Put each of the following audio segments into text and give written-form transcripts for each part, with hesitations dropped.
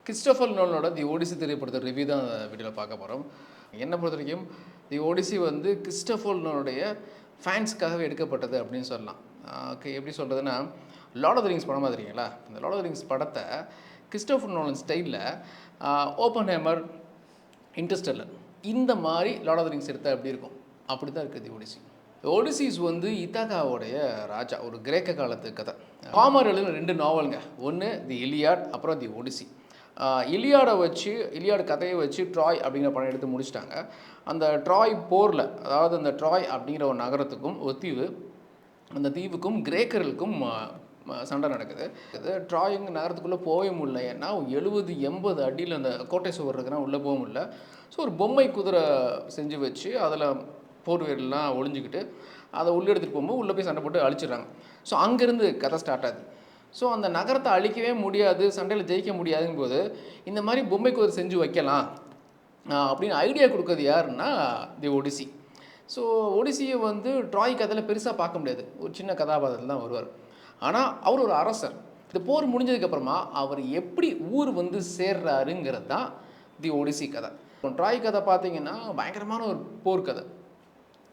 Christopher நோலனோட தி ஓடிசி திரைப்படத்தை review தான் அந்த வீடியோவில் பார்க்க போகிறோம். என்னை பொறுத்த வரைக்கும் தி ஓடிசி வந்து கிறிஸ்டோபர் நோலனுடைய ஃபேன்ஸ்க்காகவே எடுக்கப்பட்டது அப்படின்னு சொல்லலாம். ஓகே, எப்படி சொல்கிறதுன்னா, லார்ட் ஆஃப் த ரிங்ஸ் படம் பார்த்துருக்கீங்களா? இந்த லார்ட் ஆஃப் த ரிங்ஸ் படத்தை கிறிஸ்டோபர் நோலன் ஸ்டைலில் ஓப்பன்ஹைமர், இன்டர்ஸ்டெல்லர் இந்த மாதிரி லார்ட் ஆஃப் த ரிங்ஸ் எடுத்தால் எப்படி இருக்கும், அப்படி தான் இருக்குது தி ஓடிசி. ஒடிசிஸ் வந்து இத்தாகாவோடைய ராஜா, ஒரு கிரேக்க காலத்து கதை. ஹோமர் எழுதின 2 நாவலுங்க. ஒன்று தி இலியாட், அப்புறம் தி ஒடிசி. இலியாடு கதையை வச்சு ட்ராய் அப்படிங்கிற படம் எடுத்து முடிச்சிட்டாங்க. அந்த ட்ராய் போரில், அதாவது அந்த ட்ராய் அப்படிங்கிற ஒரு நகரத்துக்கும் ஒரு தீவு, அந்த தீவுக்கும் கிரேக்கர்களுக்கும் சண்டை நடக்குது. இது ட்ராயிங் நகரத்துக்குள்ளே போகவே முடியல. ஏன்னா 70-80 அடியில் அந்த கோட்டை சுவர் இருக்குன்னா உள்ளே போக முடியல. ஸோ ஒரு பொம்மை குதிரை செஞ்சு வச்சு அதில் போர் வீரர்லாம் ஒளிஞ்சிக்கிட்டு அதை உள்ளே எடுத்துகிட்டு போகும்போது உள்ளே போய் சண்டை போட்டு அழிச்சிடுறாங்க. ஸோ அங்கேருந்து கதை ஸ்டார்ட் ஆகுது. ஸோ அந்த நகரத்தை அழிக்கவே முடியாது, சண்டையில் ஜெயிக்க முடியாதுங்கும் போது இந்த மாதிரி பொம்மை குதிரை செஞ்சு வைக்கலாம் அப்படின்னு ஐடியா கொடுக்குறது யாருன்னா தி ஒடிசி. ஸோ ஒடிசியை வந்து ட்ராய் கதையில் பெருசாக பார்க்க முடியாது, ஒரு சின்ன கதாபாத்திரத்தில் தான் வருவார். ஆனால் அவர் ஒரு அரசர். இந்த போர் முடிஞ்சதுக்கப்புறமா அவர் எப்படி ஊர் வந்து சேர்றாருங்கிறது தான் தி ஒடிசி கதை. ட்ராய் கதை பார்த்தீங்கன்னா பயங்கரமான ஒரு போர் கதை.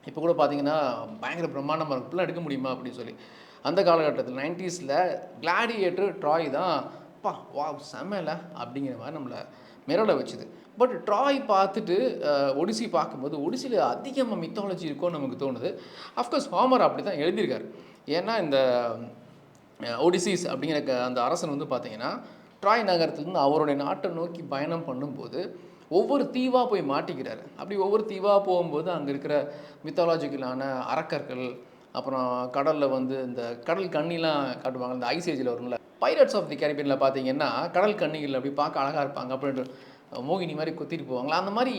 இப்போ கூட பார்த்தீங்கன்னா பயங்கர பிரம்மாண்டமாக இருக்கும், இப்படிலாம் எடுக்க முடியுமா அப்படின்னு சொல்லி. அந்த காலகட்டத்தில் 90s கிளாடியேட்டர் ட்ராய் தான் வா செம்மல அப்படிங்கிற மாதிரி நம்மளை மிரள வச்சுது. பட் ட்ராய் பார்த்துட்டு ஒடிசி பார்க்கும்போது ஒடிசியில் அதிகமாக மித்தாலஜி இருக்கும்னு நமக்கு தோணுது. அஃப்கோர்ஸ் ஹோமர் அப்படி தான் எழுதியிருக்காரு. ஏன்னா இந்த ஒடிசிஸ் அப்படிங்கிற அந்த அரசன் வந்து பார்த்திங்கன்னா ட்ராய் நகரத்துலேருந்து அவருடைய நாட்டை நோக்கி பயணம் பண்ணும்போது ஒவ்வொரு தீவாக போய் மாட்டிக்கிறாரு. அப்படி ஒவ்வொரு தீவாக போகும்போது அங்கே இருக்கிற மித்தாலஜிக்கலான அரக்கர்கள், அப்புறம் கடலில் வந்து இந்த கடல் கண்ணிலாம் காட்டுவாங்க, இந்த ஐஸ் ஏஜில் வரும்ல. பைரட்ஸ் ஆஃப் தி கேரிபியனில் பார்த்தீங்கன்னா கடல் கண்ணிகள் அப்படி பார்க்க அழகாக இருப்பாங்க, அப்படின்ட்டு மோகினி மாதிரி கொத்திட்டு போவாங்களா, அந்த மாதிரி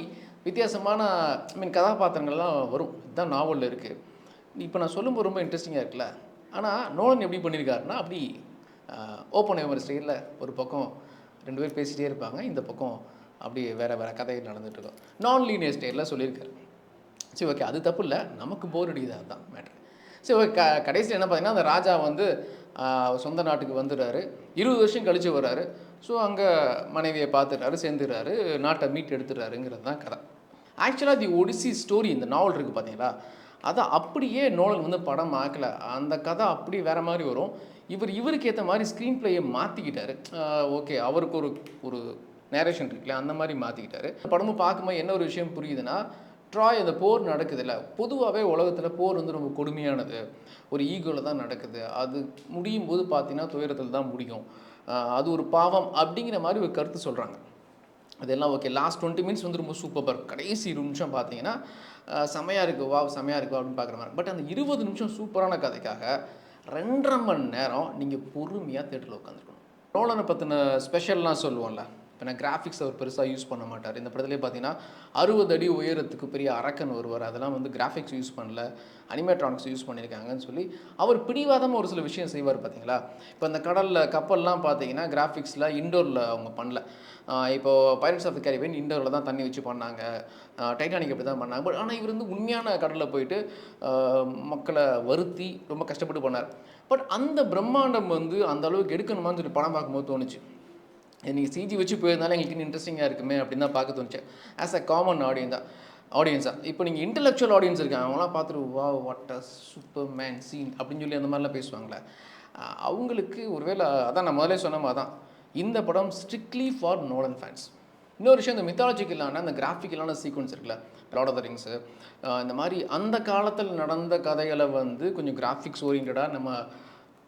வித்தியாசமான கதாபாத்திரங்கள்லாம் வரும். இதுதான் நாவலில் இருக்குது. இப்போ நான் சொல்லும்போது ரொம்ப இன்ட்ரெஸ்டிங்காக இருக்குல்ல. ஆனால் நோலன் எப்படி பண்ணியிருக்காருன்னா, அப்படி ஓப்பன்ஹைமர் ஸ்டைலில் ஒரு பக்கம் 2 பேர் பேசிகிட்டே இருப்பாங்க, இந்த பக்கம் அப்படி வேறு கதைகள் நடந்துகிட்ருக்கோம். நான் லீனியர் ஸ்டைலில் சொல்லியிருக்காரு. சரி, ஓகே, அது தப்பு இல்லை, நமக்கு போர் அடிக்குது, அதுதான் மேட்ரு. சரி, ஓகே, கடைசியில் என்ன பார்த்தீங்கன்னா, அந்த ராஜா வந்து சொந்த நாட்டுக்கு வந்துடுறாரு. 20 வருஷம் கழித்து வர்றாரு. ஸோ அங்கே மனைவியை பார்த்துடுறாரு, சேர்ந்துடுறாரு, நாட்டை மீட் எடுத்துடுறாருங்கிறது தான் கதை. ஆக்சுவலாக தி ஒடிசி ஸ்டோரி, இந்த நாவல் இருக்குது பார்த்தீங்களா, அதை அப்படியே நோலன் வந்து படம் ஆக்கலை. அந்த கதை அப்படி வேறு மாதிரி வரும். இவருக்கு ஏற்ற மாதிரி ஸ்க்ரீன் பிளேயை மாற்றிக்கிட்டாரு. ஓகே, அவருக்கு ஒரு நேரேஷன் இருக்குல்ல, அந்த மாதிரி மாற்றிக்கிட்டாரு. படமும் பார்க்கும்போது என்ன ஒரு விஷயம் புரியுதுன்னா, ட்ராய் அந்த போர் நடக்குது இல்லை, பொதுவாகவே உலகத்தில் போர் வந்து ரொம்ப கொடுமையானது, ஒரு ஈகோவில் தான் நடக்குது, அது முடியும் போது பார்த்தீங்கன்னா துயரத்தில் தான் முடியும், அது ஒரு பாவம் அப்படிங்கிற மாதிரி ஒரு கருத்து சொல்கிறாங்க. அதெல்லாம் ஓகே. லாஸ்ட் 20 மினிட்ஸ் வந்து ரொம்ப சூப்பராக இருக்கும். கடைசி 20 நிமிஷம் பார்த்தீங்கன்னா செமையாக இருக்குது, செமையாக இருக்குது அப்படின்னு பார்க்குற மாதிரி. பட் அந்த 20 நிமிஷம் சூப்பரான கதைக்காக 2.5 மணி நேரம் நீங்கள் பொறுமையாக தேட்டரில் உட்காந்துருக்கணும். நோலனை பற்றின ஸ்பெஷல்லாம் சொல்லுவோம்ல. இப்போ கிராஃபிக்ஸ் அவர் பெருசாக யூஸ் பண்ண மாட்டார். இந்த படத்துலேயே பார்த்தீங்கன்னா 60 அடி உயரத்துக்கு பெரிய அரக்கன் வருவார். அதெல்லாம் வந்து கிராஃபிக்ஸ் யூஸ் பண்ணல, அனிமேட்ரானிக்ஸ் யூஸ் பண்ணியிருக்காங்கன்னு சொல்லி அவர் பிடிவாதமாக ஒரு சில விஷயம் செய்வார் பார்த்தீங்களா. இப்போ அந்த கடலில் கப்பல்லாம் பார்த்தீங்கன்னா கிராஃபிக்ஸில் இண்டோரில் அவங்க பண்ணல. இப்போது பைரட்ஸ் ஆஃப் தி கேரிபியன் இண்டோரில் தான் தண்ணி வச்சு பண்ணாங்க, டைட்டானிக் அப்படி தான் பண்ணாங்க. பட் ஆனால் இவர் வந்து உண்மையான கடலில் போயிட்டு மக்களை வருத்தி ரொம்ப கஷ்டப்பட்டு பண்ணார். பட் அந்த பிரம்மாண்டம் வந்து அந்த அளவுக்கு எடுக்கணுமான்னு சொல்லி படம் பார்க்கும்போது தோணுச்சு. நீங்கள் சிஜி வச்சு போயிருந்தாலும் எங்களுக்கு இன்னும் இன்ட்ரெஸ்டிங்காக இருக்குமே அப்படின்னு தான் பார்க்க தோணுச்சு. ஆஸ் அ காமன் ஆடியன்ஸாக. இப்போ நீங்கள் இன்டெலெக்சுவல் ஆடியன்ஸ் இருக்காங்க, அவங்களாம் பார்த்துட்டு what a super man scene அப்படின்னு சொல்லி அந்த மாதிரிலாம் பேசுவாங்களே, அவங்களுக்கு ஒருவேளை அதான் நான் முதலே சொன்ன மாதிரி தான், இந்த படம் ஸ்ட்ரிக்ட்லி ஃபார் நோலன் ஃபேன்ஸ். இன்னொரு விஷயம், இந்த மித்தாலஜிக்கலான அந்த கிராஃபிக்கலான சீக்வன்ஸ் இருக்குல்ல, லார்ட் ஆஃப் த ரிங்ஸு, இந்த மாதிரி அந்த காலத்தில் நடந்த கதைகளை வந்து கொஞ்சம் கிராஃபிக்ஸ் ஓரியன்டாக நம்ம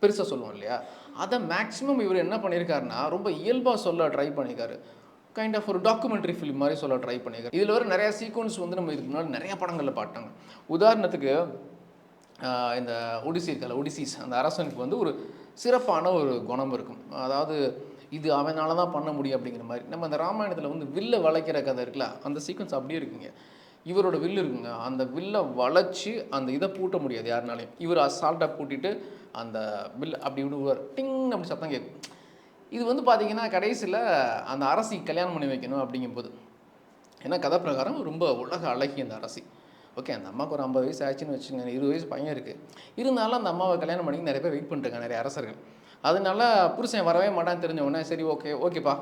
பெருசாக சொல்லுவோம் இல்லையா, அதை மேக்ஸிமம் இவர் என்ன பண்ணியிருக்காருன்னா ரொம்ப இயல்பாக சொல்ல ட்ரை பண்ணியிருக்காரு. கைண்ட் ஆஃப் ஒரு டாக்குமெண்ட்ரி ஃபிலிம் மாதிரி சொல்ல ட்ரை பண்ணியிருக்காரு. இதில் வர நிறையா சீக்வன்ஸ் வந்து நம்ம இதுக்கு முன்னாடி நிறையா படங்களில் பார்த்தாங்க. உதாரணத்துக்கு இந்த ஒடிசிஸ் அந்த அரசனுக்கு வந்து ஒரு சிறப்பான ஒரு குணம் இருக்கும். அதாவது இது அவனால தான் பண்ண முடியும் அப்படிங்கிற மாதிரி. நம்ம அந்த ராமாயணத்தில் வந்து வில்லை வளைக்கிற கதை இருக்குல்ல, அந்த சீக்வன்ஸ் அப்படியே இருக்குங்க. இவரோட வில்லு இருக்குங்க, அந்த வில்லை வளைச்சி அந்த இதை பூட்ட முடியாது யாருனாலையும். இவர் அசால்ட்டாக பூட்டிட்டு அந்த வில் அப்படி விடுவார், டிங் அப்படி சத்தம் கேட்கும். இது வந்து பார்த்திங்கன்னா கடைசியில் அந்த அரசி கல்யாணம் பண்ணி வைக்கணும் அப்படிங்கும்போது, ஏன்னா கதை பிரகாரம் ரொம்ப உலக அழகி அந்த அரசி. ஓகே, அந்த அம்மாவுக்கு ஒரு 50 வயசு ஆச்சுன்னு வச்சுங்க, 20 வயசு பையன் இருக்குது, இருந்தாலும் அந்த அம்மாவை கல்யாணம் பண்ணி நிறைய பேர் வெயிட் பண்ணிட்டுருக்காங்க, நிறைய அரசர்கள். அதனால புருஷன் வரவே மாட்டான்னு தெரிஞ்ச உடனே சரி ஓகேப்பா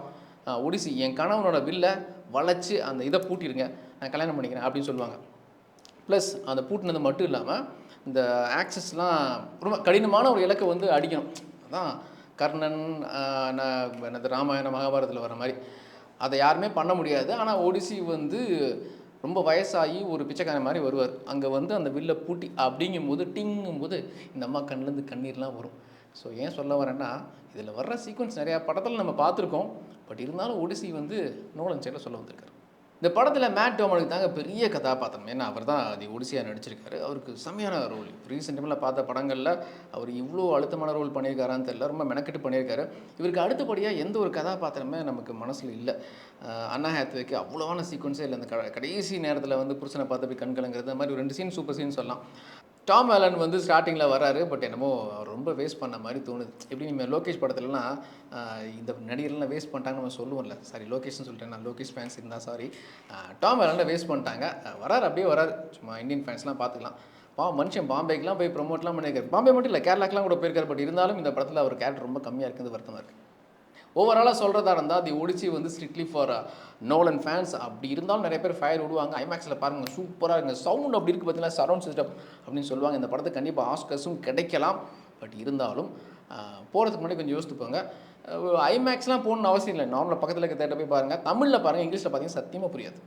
ஒடிசி என் கணவனோட வில்ல வளைச்சு அந்த இதை பூட்டிடுங்க, நான் கல்யாணம் பண்ணிக்கிறேன் அப்படின்னு சொல்லுவாங்க. ப்ளஸ் அந்த பூட்டினது மட்டும் இல்லாமல் இந்த ஆக்சஸ்லாம் ரொம்ப கடினமான ஒரு இலக்கை வந்து அடிக்கணும். அதான் கர்ணன் என்னது ராமாயண மகாபாரதத்தில் வர மாதிரி அதை யாருமே பண்ண முடியாது. ஆனால் ஒடிசி வந்து ரொம்ப வயசாகி ஒரு பிச்சைக்காரன் மாதிரி வருவார். அங்கே வந்து அந்த வில்லை பூட்டி அப்படிங்கும்போது டிங்கும்போது இந்த அம்மா கண்ணிலேருந்து கண்ணீர்லாம் வரும். ஸோ ஏன் சொல்ல வரேன்னா, இதில் வர்ற சீக்வன்ஸ் நிறையா படத்தில் நம்ம பார்த்துருக்கோம். பட் இருந்தாலும் ஒடிசி வந்து நோலன் சைடில் சொல்ல வந்திருக்காரு. இந்த படத்தில் மேட் டேமனுக்கு தாங்க பெரிய கதாபாத்திரம். ஏன்னா அவர் தான் அது ஒடிசியாக நடிச்சிருக்காரு. அவருக்கு செம்மையான ரோல். ரீசெண்ட் டைமில் பார்த்த படங்களில் அவர் இவ்வளோ அழுத்தமான ரோல் பண்ணியிருக்காரான்னு தெரியல. ரொம்ப மெனக்கெட்டு பண்ணியிருக்காரு. இவருக்கு அடுத்தபடியாக எந்த ஒரு கதாபாத்திரமே நமக்கு மனசில் இல்லை. அண்ணா ஹேத்வேக்கு அவ்வளோவான சீக்வன்ஸே இல்லை. அந்த கடைசி நேரத்தில் வந்து புருஷனை பார்த்து போய் கண்கலங்கிறது, அந்த மாதிரி ஒரு 2 சீன் சூப்பர் சீன் சொல்லலாம். டாம் ஆலன் வந்து ஸ்டார்டிங்கில் வராரு. பட் என்னமோ அவர் ரொம்ப வேஸ்ட் பண்ண மாதிரி தோணுது. எப்படி நம்ம லோகேஷ் படத்துலலாம் இந்த நடிகர்லாம் வேஸ்ட் பண்ணிட்டாங்கன்னு நம்ம சொல்லுவோம்ல. சாரி லோகேஷ்னு சொல்லிட்டேன், நான் லோகேஷ் ஃபேன்ஸ் இருந்தால் சாரி. டாம் ஆலனில் வேஸ்ட் பண்ணிட்டாங்க. வராரு, அப்படியே வராரு. சும்மா இந்தியன் ஃபேன்ஸ்லாம் பார்த்துக்கலாம். மனுஷன் பாம்பேக்கெலாம் போய் ப்ரொமோட்லாம் பண்ணியிருக்காரு. பாம்பே மட்டும் இல்லை, கேரளாக்கெலாம் கூட போயிருக்காரு. பட் இருந்தாலும் இந்த படத்தில் அவர் கேரக்டர் ரொம்ப கம்மியாக இருக்குது, வருத்தமாக இருக்குது. ஓவராலாக சொல்கிறதா இருந்தால் தி ஒடிசி வந்து ஸ்ட்ரிக்ட்லி ஃபார் நோலன் ஃபேன்ஸ். அப்படி இருந்தாலும் நிறைய பேர் ஃபயர் விடுவாங்க. ஐமேக்ஸில் பாருங்கள், சூப்பராக இருக்குங்க, சவுண்ட் அப்படி இருக்குது பார்த்தீங்கன்னா, சரௌண்ட் சிஸ்டம் அப்படின்னு சொல்லுவாங்க. இந்த படத்துக்கு கண்டிப்பாக ஆஸ்கர்ஸும் கிடைக்கலாம். பட் இருந்தாலும் போகிறதுக்கு முன்னாடி கொஞ்சம் யோசித்து போங்க. ஐமேக்ஸ்லாம் போகணுன்னு அவசியம் இல்லை. நார்மலாக பக்கத்தில் இருக்க தேட்டர் போய் பாருங்கள். தமிழில் பாருங்கள், இங்கிலீஷில் பார்த்தீங்கன்னா சத்தியமாக புரியாது.